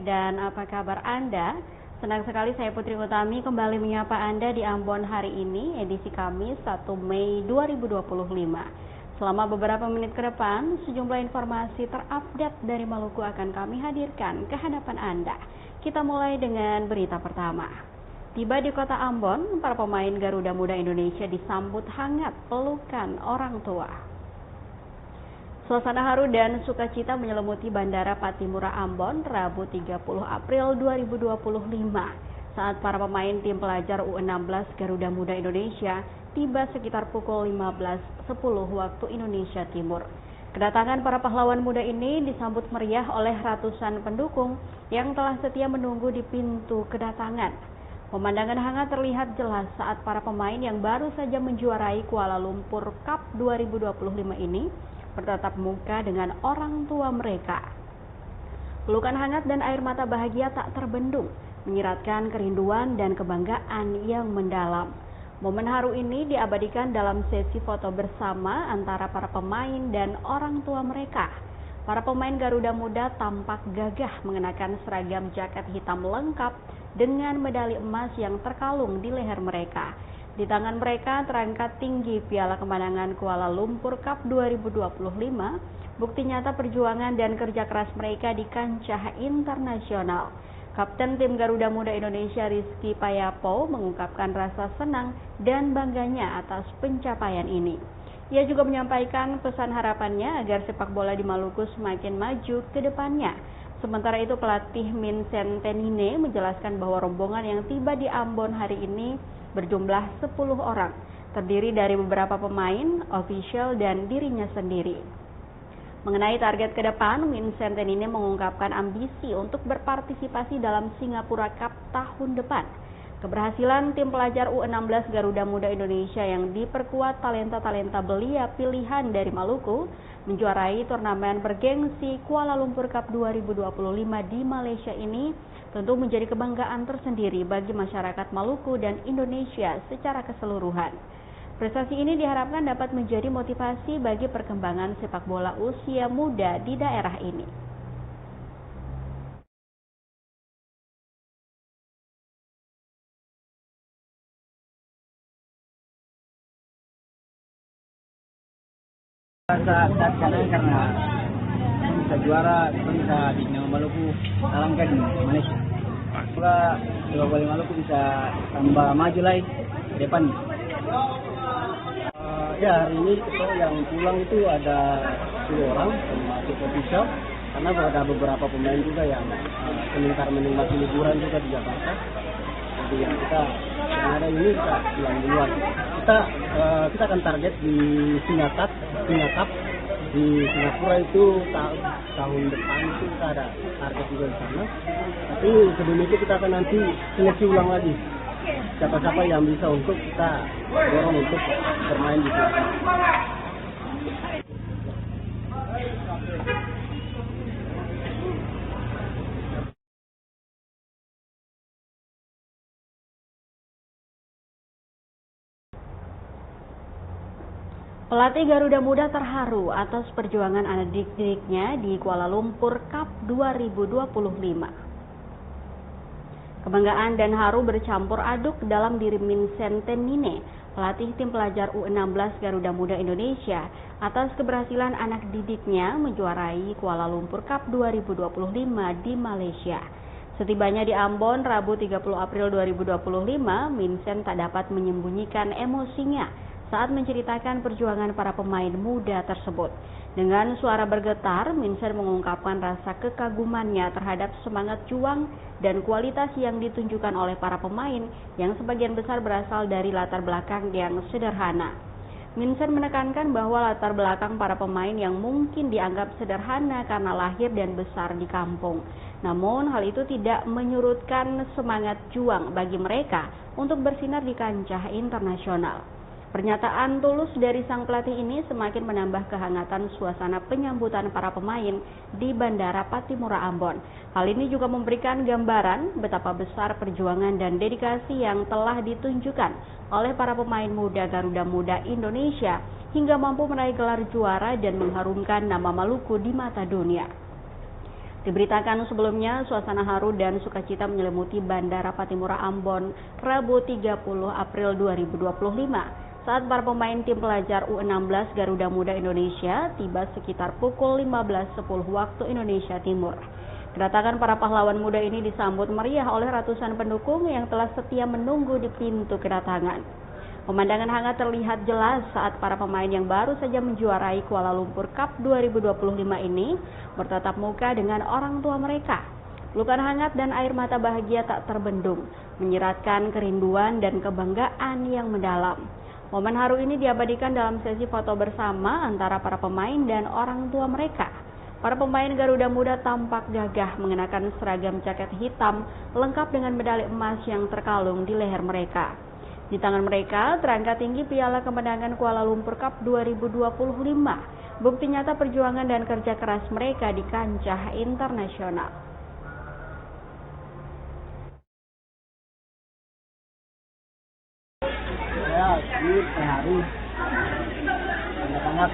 dan apa kabar Anda? Senang sekali saya Putri Utami kembali menyapa Anda di Ambon hari ini, edisi Kamis 1 Mei 2025. Selama beberapa menit ke depan, sejumlah informasi terupdate dari Maluku akan kami hadirkan ke hadapan Anda. Kita mulai dengan berita pertama. Tiba di kota Ambon, para pemain Garuda Muda Indonesia disambut hangat pelukan orang tua. Suasana haru dan sukacita menyelimuti Bandara Patimura Ambon Rabu 30 April 2025 saat para pemain tim pelajar U16 Garuda Muda Indonesia tiba sekitar pukul 15.10 waktu Indonesia Timur. Kedatangan para pahlawan muda ini disambut meriah oleh ratusan pendukung yang telah setia menunggu di pintu kedatangan. Pemandangan hangat terlihat jelas saat para pemain yang baru saja menjuarai Kuala Lumpur Cup 2025 ini bertatap muka dengan orang tua mereka. Pelukan hangat dan air mata bahagia tak terbendung, menyiratkan kerinduan dan kebanggaan yang mendalam. Momen haru ini diabadikan dalam sesi foto bersama antara para pemain dan orang tua mereka. Para pemain Garuda Muda tampak gagah mengenakan seragam jaket hitam lengkap dengan medali emas yang terkalung di leher mereka. Di tangan mereka terangkat tinggi Piala Kemenangan Kuala Lumpur Cup 2025, bukti nyata perjuangan dan kerja keras mereka di kancah internasional. Kapten tim Garuda Muda Indonesia Rizky Payapo mengungkapkan rasa senang dan bangganya atas pencapaian ini. Ia juga menyampaikan pesan harapannya agar sepak bola di Maluku semakin maju ke depannya. Sementara itu pelatih Vincent Tenine menjelaskan bahwa rombongan yang tiba di Ambon hari ini berjumlah 10 orang, terdiri dari beberapa pemain, ofisial, dan dirinya sendiri. Mengenai target ke depan, Vincent Tenine mengungkapkan ambisi untuk berpartisipasi dalam Singapura Cup tahun depan. Keberhasilan tim pelajar U16 Garuda Muda Indonesia yang diperkuat talenta-talenta belia pilihan dari Maluku menjuarai turnamen bergengsi Kuala Lumpur Cup 2025 di Malaysia ini tentu menjadi kebanggaan tersendiri bagi masyarakat Maluku dan Indonesia secara keseluruhan. Prestasi ini diharapkan dapat menjadi motivasi bagi perkembangan sepak bola usia muda di daerah ini. Rasa sekarang karena bisa juara, bisa di nama Maluku alangkan Malaysia. Semoga sepak bola Maluku bisa tambah maju lagi ke depan. Ya hari ini yang pulang itu ada 10 orang termasuk official, karena ada beberapa pemain juga yang sementara menikmati liburan juga di Jakarta. Jadi yang kita yang ada ini kita pulang duluan. Kita akan target di Singapura Cup di Singapura itu tahun depan itu kita ada target juga di sana. Tapi sebelum itu kita akan nanti seleksi ulang lagi siapa-siapa yang bisa untuk kita dorong untuk bermain di sana. Pelatih Garuda Muda terharu atas perjuangan anak didiknya di Kuala Lumpur Cup 2025. Kebanggaan dan haru bercampur aduk dalam diri Vincent Tenine, pelatih tim pelajar U16 Garuda Muda Indonesia, atas keberhasilan anak didiknya menjuarai Kuala Lumpur Cup 2025 di Malaysia. Setibanya di Ambon Rabu 30 April 2025, Vincent tak dapat menyembunyikan emosinya saat menceritakan perjuangan para pemain muda tersebut. Dengan suara bergetar, Vincent mengungkapkan rasa kekagumannya terhadap semangat juang dan kualitas yang ditunjukkan oleh para pemain yang sebagian besar berasal dari latar belakang yang sederhana. Vincent menekankan bahwa latar belakang para pemain yang mungkin dianggap sederhana karena lahir dan besar di kampung. Namun hal itu tidak menyurutkan semangat juang bagi mereka untuk bersinar di kancah internasional. Pernyataan tulus dari sang pelatih ini semakin menambah kehangatan suasana penyambutan para pemain di Bandara Patimura Ambon. Hal ini juga memberikan gambaran betapa besar perjuangan dan dedikasi yang telah ditunjukkan oleh para pemain muda Garuda Muda Indonesia hingga mampu meraih gelar juara dan mengharumkan nama Maluku di mata dunia. Diberitakan sebelumnya, suasana haru dan sukacita menyelimuti Bandara Patimura Ambon Rabu 30 April 2025 saat para pemain tim pelajar U16 Garuda Muda Indonesia tiba sekitar pukul 15.10 waktu Indonesia Timur. Kedatangan para pahlawan muda ini disambut meriah oleh ratusan pendukung yang telah setia menunggu di pintu kedatangan. Pemandangan hangat terlihat jelas saat para pemain yang baru saja menjuarai Kuala Lumpur Cup 2025 ini bertatap muka dengan orang tua mereka. Pelukan hangat dan air mata bahagia tak terbendung, menyiratkan kerinduan dan kebanggaan yang mendalam. Momen haru ini diabadikan dalam sesi foto bersama antara para pemain dan orang tua mereka. Para pemain Garuda Muda tampak gagah mengenakan seragam jaket hitam lengkap dengan medali emas yang terkalung di leher mereka. Di tangan mereka terangkat tinggi piala kemenangan Kuala Lumpur Cup 2025, bukti nyata perjuangan dan kerja keras mereka di kancah internasional. Saya sehari anak-anak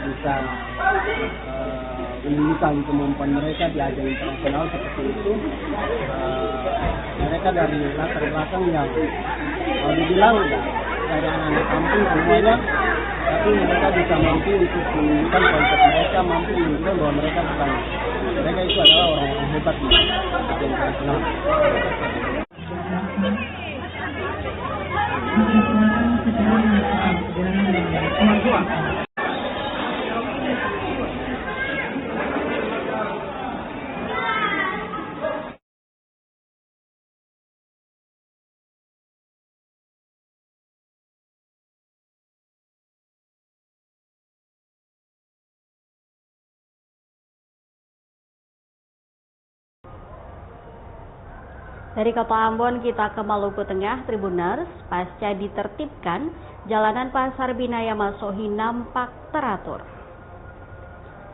bisa menunjukkan kemampuan mereka di ajang internasional seperti itu. Mereka dari latar belakang yang dibilang dari anak-anak kampung semuanya, tapi mereka bisa mampu untuk menunjukkan konsep mereka, mampu menunjukkan bahwa mereka itu adalah orang-orang hebat di ajang internasional. Dari Kota Ambon kita ke Maluku Tengah, Tribuners, pasca ditertibkan, jalanan Pasar Binaya Masohi nampak teratur.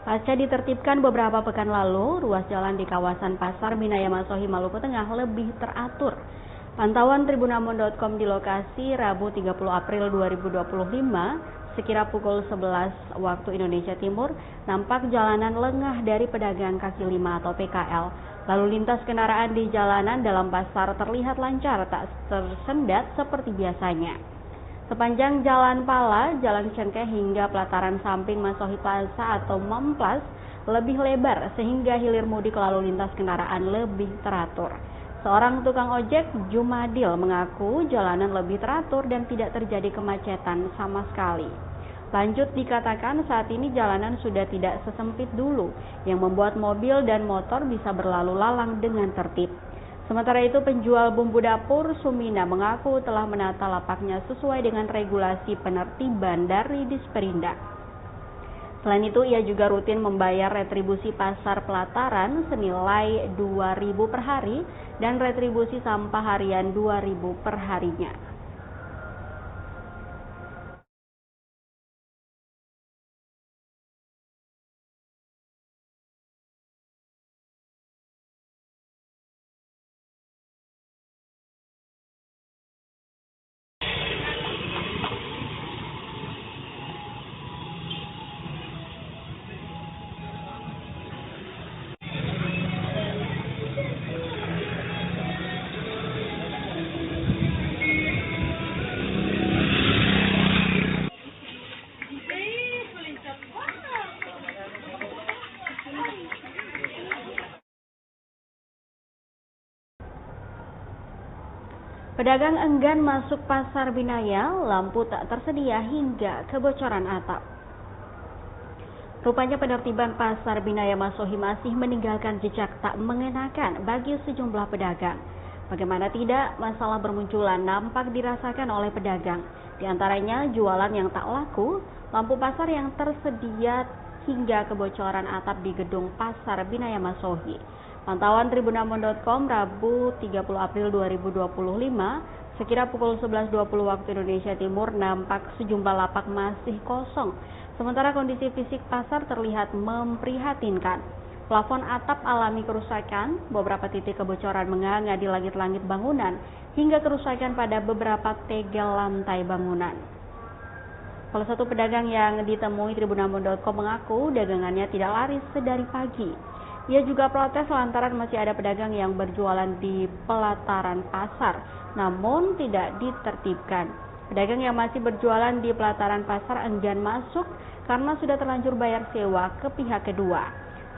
Pasca ditertibkan beberapa pekan lalu, ruas jalan di kawasan Pasar Binaya Masohi, Maluku Tengah lebih teratur. Pantauan tribunambon.com di lokasi Rabu 30 April 2025, sekira pukul 11 waktu Indonesia Timur, nampak jalanan lengah dari pedagang kaki lima atau PKL. Lalu lintas kendaraan di jalanan dalam pasar terlihat lancar, tak tersendat seperti biasanya. Sepanjang Jalan Pala, Jalan Cengkeh hingga pelataran samping Masohi Plaza atau Mamplas lebih lebar sehingga hilir mudik lalu lintas kendaraan lebih teratur. Seorang tukang ojek, Jumadil, mengaku jalanan lebih teratur dan tidak terjadi kemacetan sama sekali. Lanjut dikatakan saat ini jalanan sudah tidak sesempit dulu, yang membuat mobil dan motor bisa berlalu lalang dengan tertib. Sementara itu penjual bumbu dapur Sumina mengaku telah menata lapaknya sesuai dengan regulasi penertiban dari Disperindak. Selain itu ia juga rutin membayar retribusi pasar pelataran senilai 2.000 per hari dan retribusi sampah harian 2.000 per harinya. Pedagang enggan masuk Pasar Binaya, lampu tak tersedia hingga kebocoran atap. Rupanya penertiban Pasar Binaya Masohi masih meninggalkan jejak tak mengenakan bagi sejumlah pedagang. Bagaimana tidak, masalah bermunculan nampak dirasakan oleh pedagang. Di antaranya jualan yang tak laku, lampu pasar yang tersedia hingga kebocoran atap di gedung Pasar Binaya Masohi. Pantauan tribunambon.com Rabu 30 April 2025, sekira pukul 11.20 waktu Indonesia Timur nampak sejumlah lapak masih kosong. Sementara kondisi fisik pasar terlihat memprihatinkan. Plafon atap alami kerusakan, beberapa titik kebocoran menganga di langit-langit bangunan, hingga kerusakan pada beberapa tegel lantai bangunan. Salah satu pedagang yang ditemui tribunambon.com mengaku dagangannya tidak laris sedari pagi. Ia juga protes lantaran masih ada pedagang yang berjualan di pelataran pasar, namun tidak ditertibkan. Pedagang yang masih berjualan di pelataran pasar enggan masuk karena sudah terlanjur bayar sewa ke pihak kedua.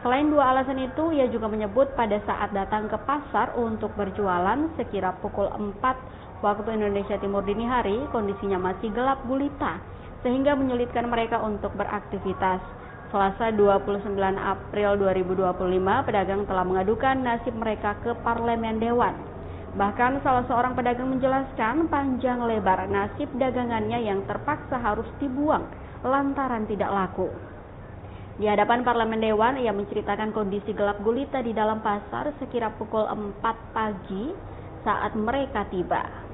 Selain dua alasan itu, ia juga menyebut pada saat datang ke pasar untuk berjualan sekira pukul 4 waktu Indonesia Timur dini hari, kondisinya masih gelap gulita, sehingga menyulitkan mereka untuk beraktivitas. Selasa 29 April 2025, pedagang telah mengadukan nasib mereka ke Parlemen Dewan. Bahkan salah seorang pedagang menjelaskan panjang lebar nasib dagangannya yang terpaksa harus dibuang lantaran tidak laku. Di hadapan Parlemen Dewan, ia menceritakan kondisi gelap gulita di dalam pasar sekira pukul 4 pagi saat mereka tiba.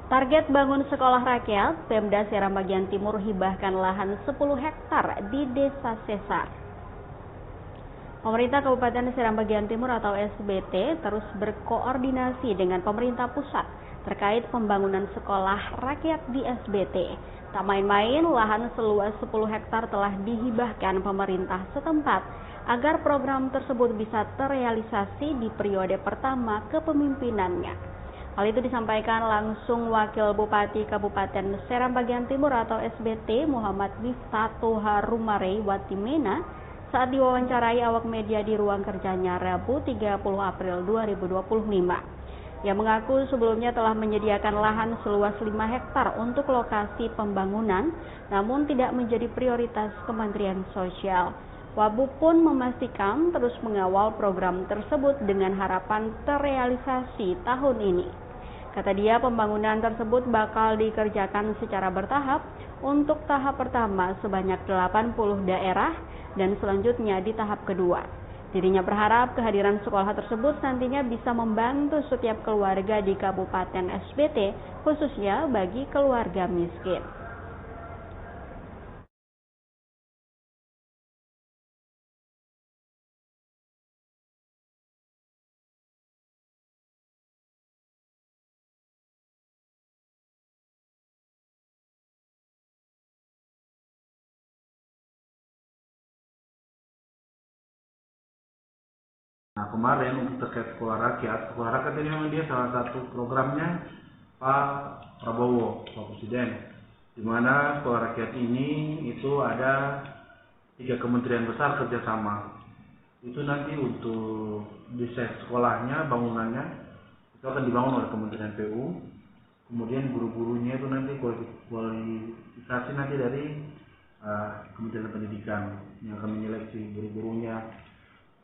Target bangun sekolah rakyat, Pemda Seram bagian Timur hibahkan lahan 10 hektar di Desa Sesar. Pemerintah Kabupaten Seram bagian Timur atau SBT terus berkoordinasi dengan pemerintah pusat terkait pembangunan sekolah rakyat di SBT. Tak main-main, lahan seluas 10 hektar telah dihibahkan pemerintah setempat agar program tersebut bisa terrealisasi di periode pertama kepemimpinannya. Hal itu disampaikan langsung Wakil Bupati Kabupaten Seram bagian Timur atau SBT Muhammad Miftatuh Harumare Watimena saat diwawancarai awak media di ruang kerjanya Rabu 30 April 2025. Ia mengaku sebelumnya telah menyediakan lahan seluas 5 hektar untuk lokasi pembangunan, namun tidak menjadi prioritas Kementerian Sosial. Wabu pun memastikan terus mengawal program tersebut dengan harapan terrealisasi tahun ini. Kata dia, pembangunan tersebut bakal dikerjakan secara bertahap untuk tahap pertama sebanyak 80 daerah dan selanjutnya di tahap kedua. Dirinya berharap kehadiran sekolah tersebut nantinya bisa membantu setiap keluarga di Kabupaten SBT, khususnya bagi keluarga miskin. Nah, kemarin untuk terkait sekolah rakyat ini memang dia salah satu programnya Pak Prabowo, Pak Presiden, di mana sekolah rakyat ini itu ada 3 kementerian besar kerjasama. Itu nanti untuk desain sekolahnya, bangunannya itu akan dibangun oleh Kementerian PU. Kemudian guru-gurunya itu nanti kualifikasi nanti dari Kementerian Pendidikan yang akan menyeleksi guru-gurunya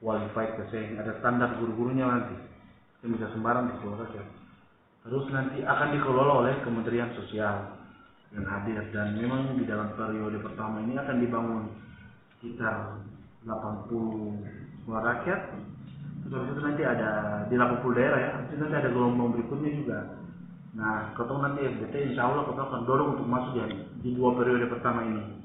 qualified sehingga ada standar guru-gurunya nanti yang bisa sembarang di sekolah rakyat. Terus nanti akan dikelola oleh Kementerian Sosial yang hadir, dan memang di dalam periode pertama ini akan dibangun sekitar 80 sekolah rakyat. Terus itu nanti ada di 80 daerah ya, nanti ada gelombang berikutnya juga. Nah, ketemu nanti SBT insya Allah kita akan dorong untuk masuk di 2 periode pertama ini.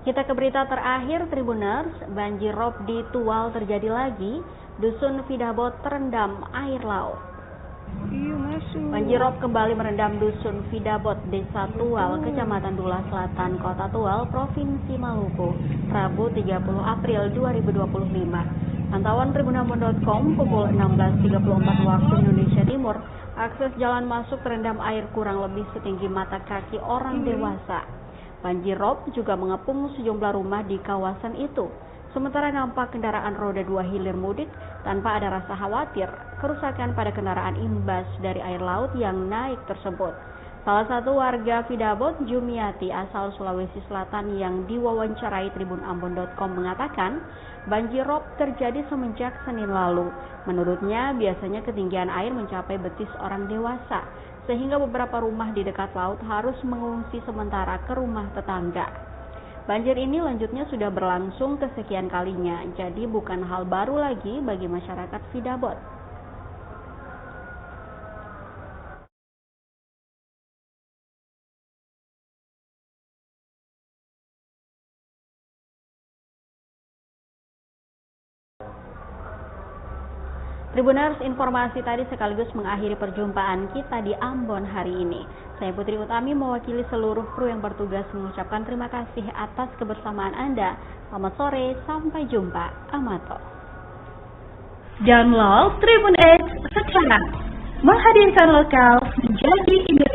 Kita ke berita terakhir, Tribuners. Banjir rob di Tual terjadi lagi. Dusun Fidabot terendam air laut. Banjir rob kembali merendam Dusun Fidabot, Desa Tual, Kecamatan Dula Selatan, Kota Tual, Provinsi Maluku, Rabu 30 April 2025. Pantauan tribunambon.com pukul 16.34 waktu Indonesia Timur, akses jalan masuk terendam air kurang lebih setinggi mata kaki orang dewasa. Banjir rob juga mengepung sejumlah rumah di kawasan itu. Sementara nampak kendaraan roda 2 hilir mudik tanpa ada rasa khawatir kerusakan pada kendaraan imbas dari air laut yang naik tersebut. Salah satu warga Vidabot, Jumiati, asal Sulawesi Selatan yang diwawancarai tribunambon.com mengatakan, banjir rob terjadi semenjak Senin lalu. Menurutnya, biasanya ketinggian air mencapai betis orang dewasa, sehingga beberapa rumah di dekat laut harus mengungsi sementara ke rumah tetangga. Banjir ini lanjutnya sudah berlangsung kesekian kalinya, jadi bukan hal baru lagi bagi masyarakat Vidabot. Tribuners, informasi tadi sekaligus mengakhiri perjumpaan kita di Ambon hari ini. Saya Putri Utami mewakili seluruh kru yang bertugas mengucapkan terima kasih atas kebersamaan Anda. Selamat sore, sampai jumpa. Amato. Download Tribun X sekarang. Menghadirkan lokal menjadi